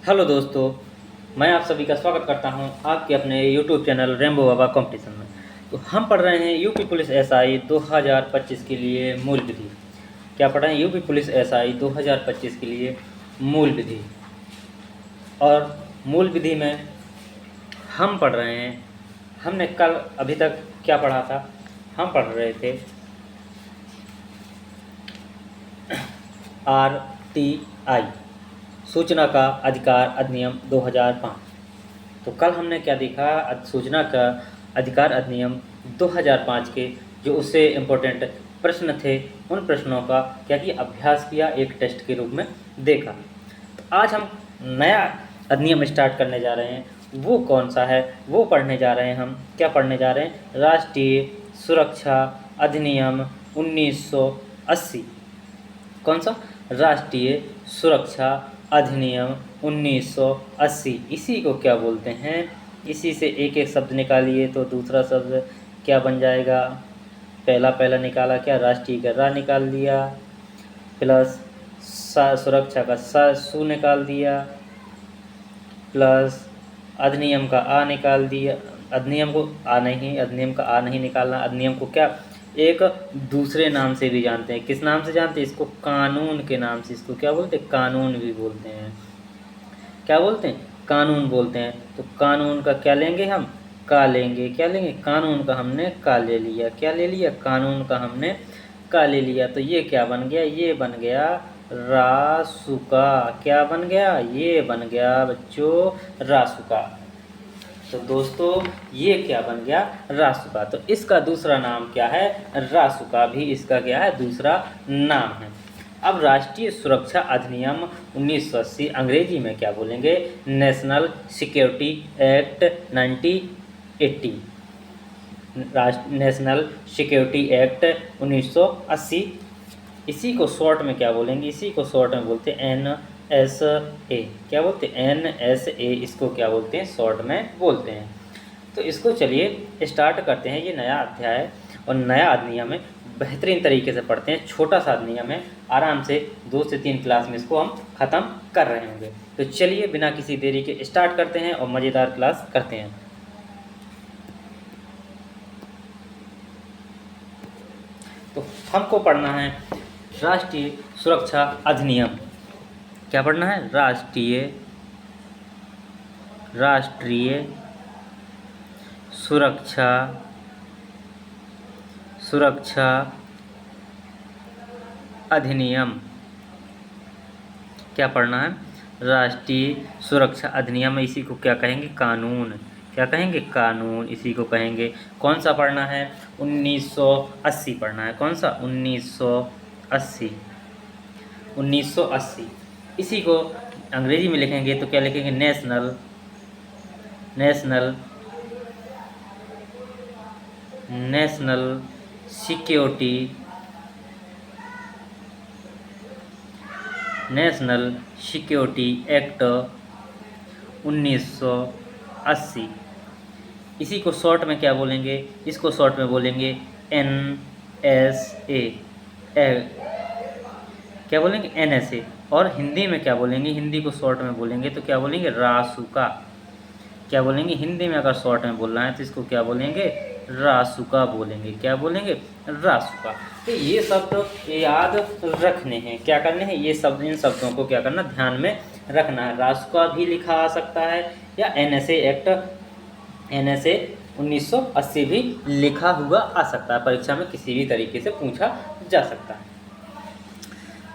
Hello दोस्तों, मैं आप सभी का स्वागत करता हूं आपके अपने यूट्यूब चैनल रेम्बो बाबा कंपटीशन में। तो हम पढ़ रहे हैं यूपी पुलिस एसआई 2025 के लिए मूल विधि। क्या पढ़ रहे हैं? यूपी पुलिस एसआई 2025 के लिए मूल विधि। और मूल विधि में हम पढ़ रहे हैं, हमने कल अभी तक क्या पढ़ा था? हम पढ़ रहे थे RTI, सूचना का अधिकार अधिनियम 2005। तो कल हमने क्या देखा? सूचना का अधिकार अधिनियम 2005 के जो उससे इम्पोर्टेंट प्रश्न थे, उन प्रश्नों का क्या किया? अभ्यास किया, एक टेस्ट के रूप में देखा। तो आज हम नया अधिनियम स्टार्ट करने जा रहे हैं। वो कौन सा है वो पढ़ने जा रहे हैं। हम क्या पढ़ने जा रहे हैं? राष्ट्रीय सुरक्षा अधिनियम 1980। कौन सा? राष्ट्रीय सुरक्षा अधिनियम 1980। इसी को क्या बोलते हैं? इसी से एक एक शब्द निकालिए तो दूसरा शब्द क्या बन जाएगा? पहला निकाला क्या? राष्ट्रीय का रा निकाल दिया, प्लस सुरक्षा का सु निकाल दिया, प्लस अधिनियम का आ निकाल दिया। अधिनियम का आ नहीं निकालना। अधिनियम को क्या एक दूसरे नाम से भी जानते हैं। किस नाम से जानते हैं? इसको कानून के नाम से। इसको क्या बोलते हैं? कानून भी बोलते हैं। क्या बोलते हैं? कानून बोलते हैं। तो कानून का क्या लेंगे हम? का लेंगे। क्या लेंगे? कानून का हमने का ले लिया। क्या ले लिया? कानून का हमने का ले लिया। तो ये क्या बन गया? ये बन गया रासुका। क्या बन गया? ये बन गया बच्चों रासुका। तो दोस्तों ये क्या बन गया? रासुका। तो इसका दूसरा नाम क्या है? रासुका भी इसका क्या है? दूसरा नाम है। अब राष्ट्रीय सुरक्षा अधिनियम 1980 अंग्रेजी में क्या बोलेंगे? National security act 1980। National security act 1980। इसी को शॉर्ट में क्या बोलेंगे? इसी को शॉर्ट में बोलते हैं NSA। क्या बोलते हैं? NSA। इसको क्या बोलते हैं? शॉर्ट में बोलते हैं। तो इसको चलिए स्टार्ट करते हैं। ये नया अध्याय है और नया अधिनियम है। बेहतरीन तरीके से पढ़ते हैं। छोटा सा अधिनियम है, आराम से 2 से 3 क्लास में इसको हम ख़त्म कर रहे होंगे। तो चलिए बिना किसी देरी के स्टार्ट करते हैं और मज़ेदार क्लास करते हैं। तो हमको पढ़ना है राष्ट्रीय सुरक्षा अधिनियम। क्या पढ़ना है? राष्ट्रीय सुरक्षा अधिनियम। क्या पढ़ना है? राष्ट्रीय सुरक्षा अधिनियम। इसी को क्या कहेंगे? कानून। क्या कहेंगे? कानून। इसी को कहेंगे। कौन सा पढ़ना है? 1980 पढ़ना है। कौन सा? 1980। 1980। इसी को अंग्रेजी में लिखेंगे तो क्या लिखेंगे? National security act 1980। इसी को शॉर्ट में क्या बोलेंगे? इसको शॉर्ट में बोलेंगे NSA। क्या बोलेंगे? NSA। और हिंदी में क्या बोलेंगे? हिंदी को शॉर्ट में बोलेंगे तो क्या बोलेंगे? रासुका। क्या बोलेंगे? हिंदी में अगर शॉर्ट में बोलना है तो इसको क्या बोलेंगे? रासुका बोलेंगे। क्या बोलेंगे? रासुका। तो ये शब्द याद रखने हैं। क्या करने हैं? ये शब्द, इन शब्दों को क्या करना? ध्यान में रखना है। रासुका भी लिखा आ सकता है या NSA एक्ट 1980 भी लिखा हुआ आ सकता है। परीक्षा में किसी भी तरीके से पूछा जा सकता है।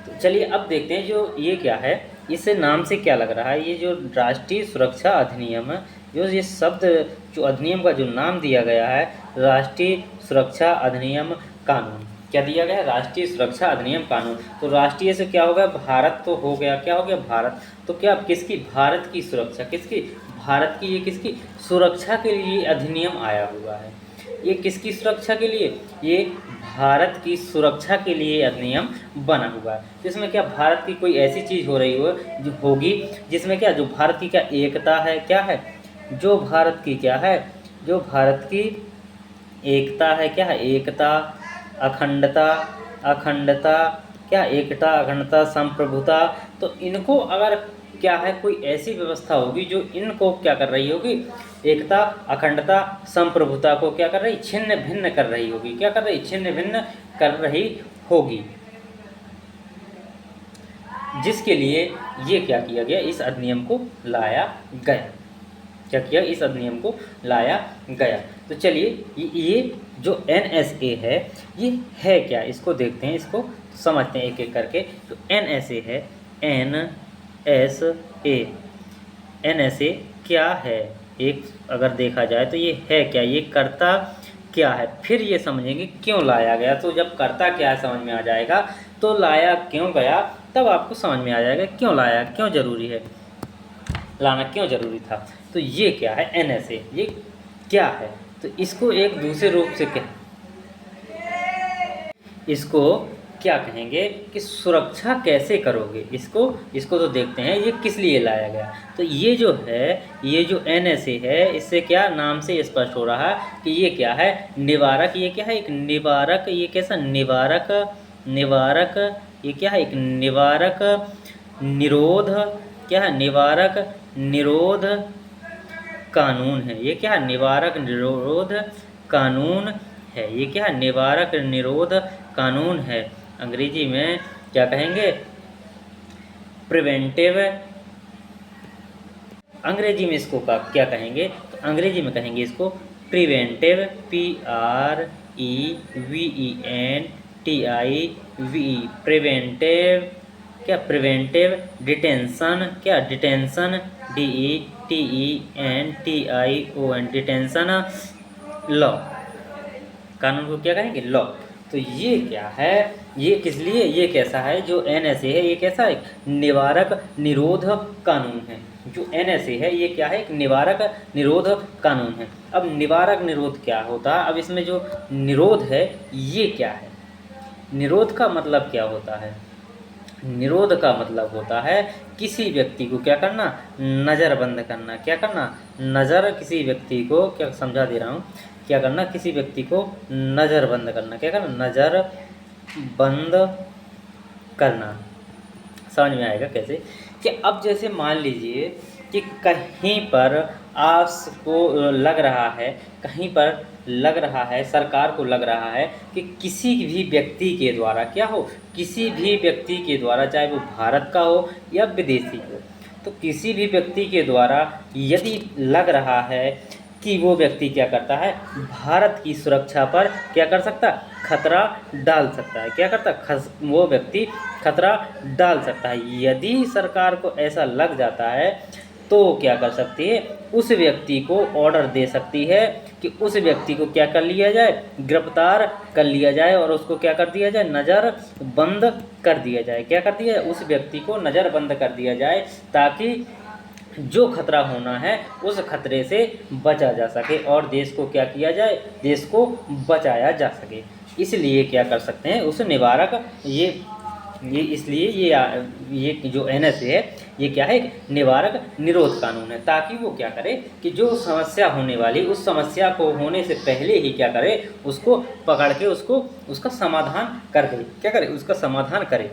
तो चलिए अब देखते हैं जो ये क्या है, इस नाम से क्या लग रहा है। ये जो राष्ट्रीय सुरक्षा अधिनियम है, जो ये शब्द, जो अधिनियम का जो नाम दिया गया है, राष्ट्रीय सुरक्षा अधिनियम कानून। क्या दिया गया है? राष्ट्रीय सुरक्षा अधिनियम कानून। तो राष्ट्रीय से क्या हो गया? भारत तो हो गया। क्या हो गया? भारत। तो क्या किसकी? भारत की सुरक्षा। किसकी? भारत की। ये किसकी सुरक्षा के लिए अधिनियम आया हुआ है? ये किसकी सुरक्षा के लिए? ये भारत की सुरक्षा के लिए अधिनियम बना हुआ है। जिसमें क्या भारत की कोई ऐसी चीज़ हो रही हो जो होगी जिसमें क्या, जो भारत की क्या एकता है, क्या है, जो भारत की क्या है, जो भारत की एकता है, क्या है, एकता, अखंडता, क्या, एकता, अखंडता, संप्रभुता। तो इनको अगर क्या है, कोई ऐसी व्यवस्था होगी जो इनको क्या कर रही होगी, एकता, अखंडता, संप्रभुता को क्या कर रही, छिन्न भिन्न कर रही होगी। क्या कर रही, छिन्न भिन्न कर रही होगी। जिसके लिए ये क्या किया गया, इस अधिनियम को लाया गया। क्या किया, इस अधिनियम को लाया गया। तो चलिए ये जो NSA है ये है क्या, इसको देखते हैं, इसको समझते हैं एक एक करके। तो NSA है, NSA क्या है, एक अगर देखा जाए तो ये है क्या, ये करता क्या है, फिर ये समझेंगे क्यों लाया गया। तो जब करता क्या है समझ में आ जाएगा, तो लाया क्यों गया तब आपको समझ में आ जाएगा क्यों लाया, क्यों ज़रूरी है, लाना क्यों ज़रूरी था। तो ये क्या है NSA, ये क्या है, तो इसको एक दूसरे रूप से इसको क्या कहेंगे कि सुरक्षा कैसे करोगे, इसको तो देखते हैं ये किस लिए लाया गया। तो ये जो है, ये जो NSA है, इससे क्या नाम से स्पष्ट हो रहा है कि ये क्या है, निवारक। ये क्या है, एक निवारक। ये कैसा निवारक, निवारक, ये क्या है, एक निवारक निरोध, क्या है, निवारक निरोध कानून है। ये क्या है, निवारक निरोध कानून है। ये क्या है, निवारक निरोध कानून है। अंग्रेजी में क्या कहेंगे, प्रिवेंटिव। अंग्रेजी में इसको क्या कहेंगे, तो अंग्रेजी में कहेंगे इसको प्रिवेंटिव, PREVENTIVE, प्रिवेंटिव। क्या, प्रिवेंटिव डिटेंशन, क्या डिटेंशन, DETENTION, डिटेंशन लॉ, कानून को क्या कहेंगे, लॉ। तो ये क्या है, ये किस लिए, ये कैसा है जो NSA है, ये कैसा है, निवारक निरोध कानून है। जो NSA है ये क्या है, एक निवारक निरोध कानून है। अब निवारक निरोध क्या होता है, अब इसमें जो निरोध है ये क्या है, निरोध का मतलब क्या होता है, निरोध का मतलब होता है किसी व्यक्ति को क्या करना, नज़रबंद करना। क्या करना, नज़र, किसी व्यक्ति को, क्या समझा दे रहा हूँ, क्या करना, किसी व्यक्ति को नज़रबंद करना। क्या करना, नज़र बंद करना। समझ में आएगा कैसे, कि अब जैसे मान लीजिए कि कहीं पर आपको लग रहा है, कहीं पर लग रहा है, सरकार को लग रहा है कि किसी भी व्यक्ति के द्वारा क्या हो, किसी भी व्यक्ति के द्वारा, चाहे वो भारत का हो या विदेशी हो, तो किसी भी व्यक्ति के द्वारा यदि लग रहा है कि वो व्यक्ति क्या करता है, भारत की सुरक्षा पर क्या कर सकता है, खतरा डाल सकता है। क्या करता, वो व्यक्ति खतरा डाल सकता है। यदि सरकार को ऐसा लग जाता है तो क्या कर सकती है, उस व्यक्ति को ऑर्डर दे सकती है कि उस व्यक्ति को क्या कर लिया जाए, गिरफ्तार कर लिया जाए और उसको क्या कर दिया जाए, नज़र बंद कर दिया जाए। क्या कर दिया जाए, उस व्यक्ति को नज़र बंद कर दिया जाए, ताकि जो खतरा होना है उस खतरे से बचा जा सके और देश को क्या किया जाए, देश को बचाया जा सके। इसलिए क्या कर सकते हैं, उस निवारक, ये इसलिए ये जो NSA है ये क्या है, एक निवारक निरोध कानून है, ताकि वो क्या करे कि जो समस्या होने वाली, उस समस्या को होने से पहले ही क्या करे, उसको पकड़ के उसका समाधान कर दे। क्या करे, उसका समाधान करे।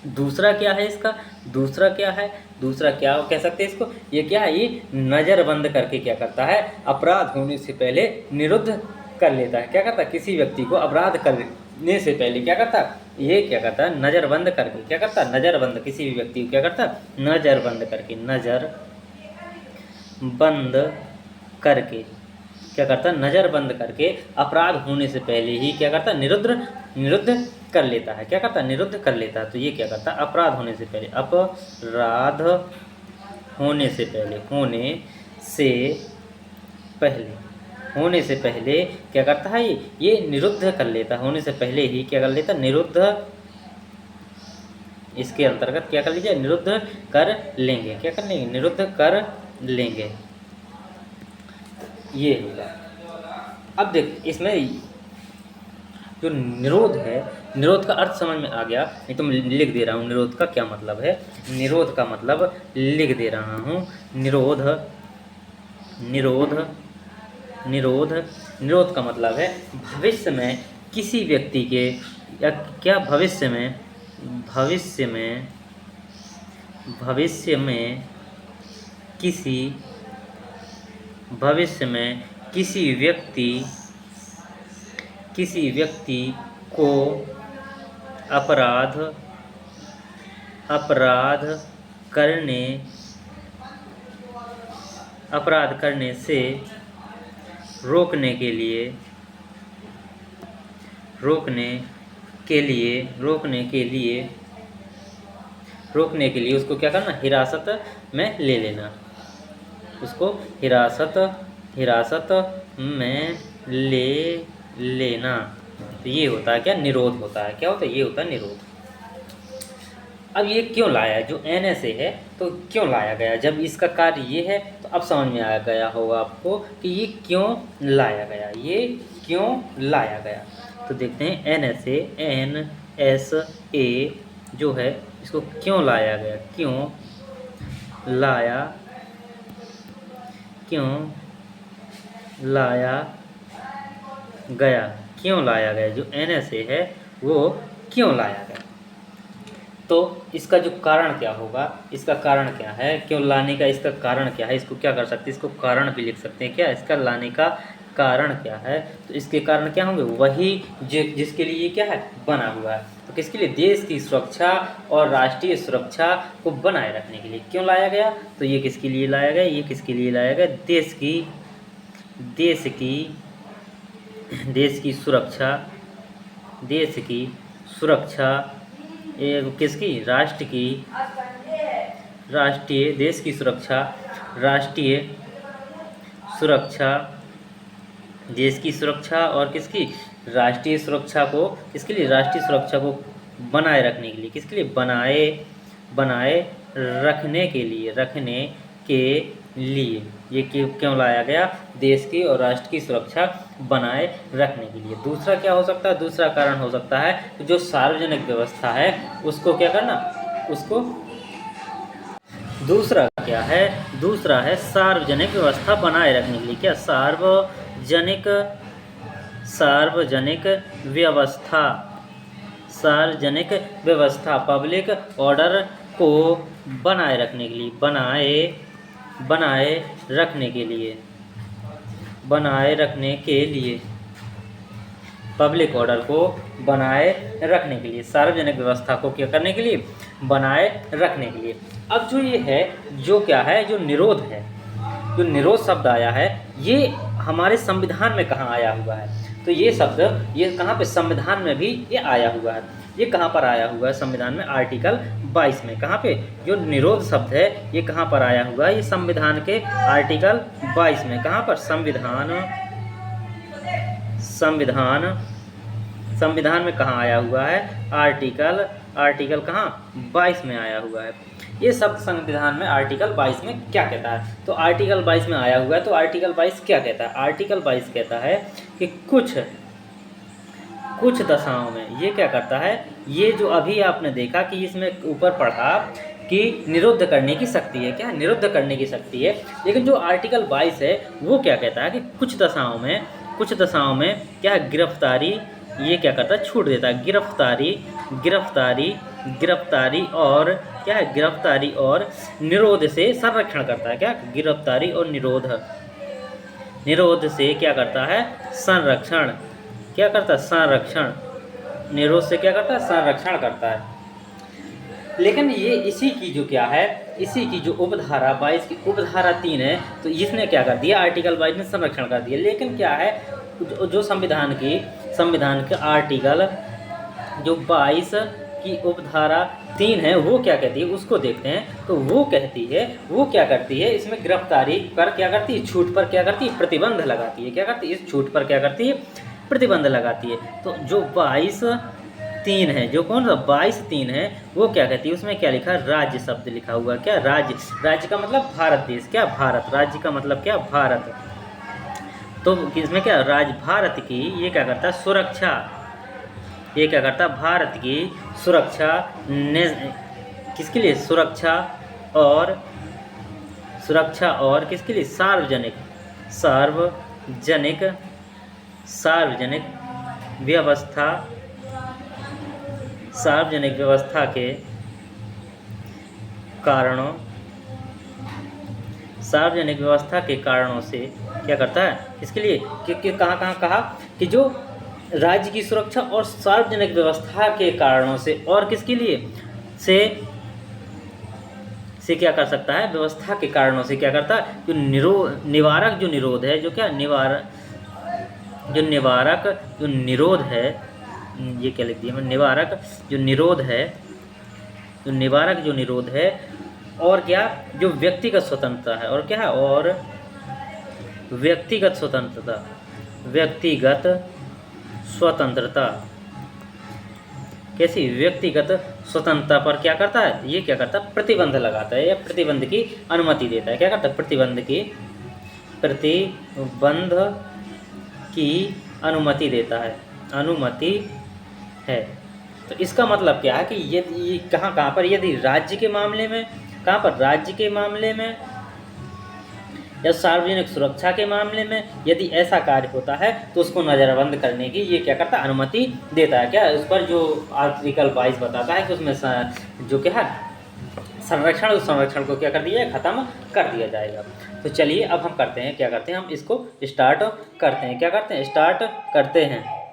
दूसरा क्या है इसका, दूसरा क्या है, दूसरा क्या कह सकते हैं इसको, ये क्या है, ये नज़रबंद करके क्या करता है, अपराध होने से पहले निरुद्ध कर लेता है। क्या करता है, किसी व्यक्ति को अपराध करने से पहले क्या करता है, ये क्या करता है, नज़रबंद करके, क्या करता है, नज़रबंद, किसी भी व्यक्ति को क्या करता है, नज़रबंद करके, नज़र बंद करके क्या करता है, नज़र बंद करके अपराध होने से पहले ही क्या करता है, निरुद्ध कर लेता है। क्या करता है, निरुद्ध कर लेता है। तो ये क्या करता है, अपराध होने से पहले, अपराध होने से पहले, होने से पहले क्या करता है, ये निरुद्ध कर लेता है। होने से पहले ही क्या कर लेता है, निरुद्ध, इसके अंतर्गत क्या कर लीजिए, निरुद्ध कर लेंगे। क्या कर लेंगे, निरुद्ध कर लेंगे, ये होगा। अब देख, इसमें जो निरोध है, निरोध का अर्थ समझ में आ गया, नहीं तो मैं लिख दे रहा हूँ निरोध का क्या मतलब है। निरोध का मतलब लिख दे रहा हूँ, निरोध, निरोध, निरोध, निरोध का मतलब है भविष्य में किसी व्यक्ति के, या क्या, भविष्य में भविष्य में किसी व्यक्ति को अपराध करने से रोकने के लिए उसको क्या करना, हिरासत में ले लेना, उसको हिरासत में ले लेना। तो ये होता है क्या, निरोध होता है। क्या होता है, ये होता है निरोध। अब ये क्यों लाया, जो NSA है तो क्यों लाया गया, जब इसका कार्य ये है तो अब समझ में आ गया होगा आपको कि ये क्यों लाया गया। तो देखते हैं NSA जो है इसको क्यों लाया गया, क्यों लाया गया, जो NSA है वो क्यों लाया गया। तो इसका जो कारण क्या होगा, इसका कारण क्या है, क्यों लाने का इसका कारण क्या है, इसको क्या कर सकते हैं, इसको कारण भी लिख सकते हैं। क्या इसका लाने का कारण क्या है, तो इसके कारण क्या होंगे, वही जिसके लिए ये क्या है, बना हुआ है। तो किसके लिए, देश की सुरक्षा और राष्ट्रीय सुरक्षा को बनाए रखने के लिए क्यों लाया गया। तो ये किसके लिए लाया गया, ये किसके लिए लाया गया, देश की सुरक्षा, किसकी, देश की सुरक्षा, देश की सुरक्षा और किसकी, राष्ट्रीय सुरक्षा को, किसके लिए, राष्ट्रीय सुरक्षा को बनाए रखने के लिए, किसके लिए, बनाए रखने के लिए ये क्यों लाया गया, देश की और राष्ट्र की सुरक्षा बनाए रखने के लिए। दूसरा क्या हो सकता है, दूसरा कारण हो सकता है कि जो सार्वजनिक व्यवस्था है उसको क्या करना, उसको, दूसरा क्या है, दूसरा है सार्वजनिक व्यवस्था बनाए रखने के लिए। क्या, सार्वजनिक व्यवस्था, पब्लिक ऑर्डर को बनाए रखने के लिए, बनाए रखने के लिए, पब्लिक ऑर्डर को बनाए रखने के लिए, सार्वजनिक व्यवस्था को क्या करने के लिए, बनाए रखने के लिए। अब जो ये है, जो क्या है, जो निरोध है, जो निरोध शब्द आया है ये हमारे संविधान में कहाँ आया हुआ है। तो ये शब्द, ये कहाँ पे, संविधान में भी ये आया हुआ है। ये कहाँ पर आया हुआ है, संविधान में आर्टिकल 22 में। कहाँ पे, जो निरोध शब्द है ये कहाँ पर आया हुआ है, ये संविधान के आर्टिकल 22 में। कहाँ पर, संविधान में कहाँ आया हुआ है, आर्टिकल कहाँ, 22 में आया हुआ है। ये शब्द संविधान में आर्टिकल 22 में क्या कहता है, तो आर्टिकल 22 में आया हुआ है। तो आर्टिकल 22 क्या कहता है, आर्टिकल 22 कहता है कि कुछ दशाओं में ये क्या करता है, ये जो अभी आपने देखा कि इसमें ऊपर पढ़ा कि निरुद्ध करने की शक्ति है। क्या, निरुद्ध करने की शक्ति है। लेकिन जो आर्टिकल 22 है वो क्या कहता है कि कुछ दशाओं में क्या, गिरफ्तारी, ये क्या करता है, छूट देता है। गिरफ्तारी और क्या है, गिरफ्तारी और निरोध से संरक्षण करता है। क्या, गिरफ्तारी और निरोध से क्या करता है, संरक्षण, क्या करता है, संरक्षण, निरोध से क्या करता है, संरक्षण करता है। लेकिन ये इसी की जो क्या है, इसी की जो उपधारा 22 की उपधारा 3 है, तो इसने क्या कर दिया, आर्टिकल 22 ने संरक्षण कर दिया। लेकिन क्या है, जो संविधान के आर्टिकल जो 22 की उपधारा 3 है वो क्या कहती है, उसको देखते हैं। तो वो क्या करती है, इसमें गिरफ्तारी पर क्या करती है, छूट पर क्या करती है, प्रतिबंध लगाती है। क्या करती है, इस छूट पर क्या करती है, प्रतिबंध लगाती है। तो जो 22(3) है, जो कौन सा 22(3) है वो क्या कहती है, उसमें क्या लिखा है, राज्य शब्द लिखा हुआ। क्या, राज्य का मतलब भारत देश। क्या, भारत, राज्य का मतलब क्या, भारत। तो इसमें क्या, भारत की ये क्या करता है, सुरक्षा, ये क्या करता है, भारत की सुरक्षा, किसके लिए, सुरक्षा और किसके लिए, सार्वजनिक व्यवस्था कारणों, सार्वजनिक व्यवस्था के कारणों से क्या करता है, इसके लिए कि कहाँ कहाँ कहा कि जो राज्य की सुरक्षा और सार्वजनिक व्यवस्था के कारणों से, और किसके लिए से क्या कर सकता है, व्यवस्था के कारणों से क्या करता है, जो निवारक जो निरोध है, जो क्या जो निरोध है, ये क्या लिख दिया मैं, निवारक जो निरोध है, और क्या, जो व्यक्तिगत स्वतंत्रता है, और क्या है, और व्यक्तिगत स्वतंत्रता कैसी, व्यक्तिगत स्वतंत्रता पर क्या करता है, ये क्या करता है, प्रतिबंध लगाता है, या प्रतिबंध की अनुमति देता है। क्या करता है, प्रतिबंध की अनुमति देता है, अनुमति है। तो इसका मतलब क्या है कि यदि कहाँ पर, यदि राज्य के मामले में, कहाँ पर, राज्य के मामले में या सार्वजनिक सुरक्षा के मामले में यदि ऐसा कार्य होता है तो उसको नज़रबंद करने की ये क्या करता है, अनुमति देता है। क्या उस पर जो आर्टिकल 22 बताता है कि उसमें जो क्या है संरक्षण, उस संरक्षण को क्या कर दिया, ख़त्म कर दिया जाएगा। तो चलिए अब हम करते हैं, क्या करते हैं, हम इसको स्टार्ट करते हैं, क्या करते हैं, स्टार्ट करते हैं।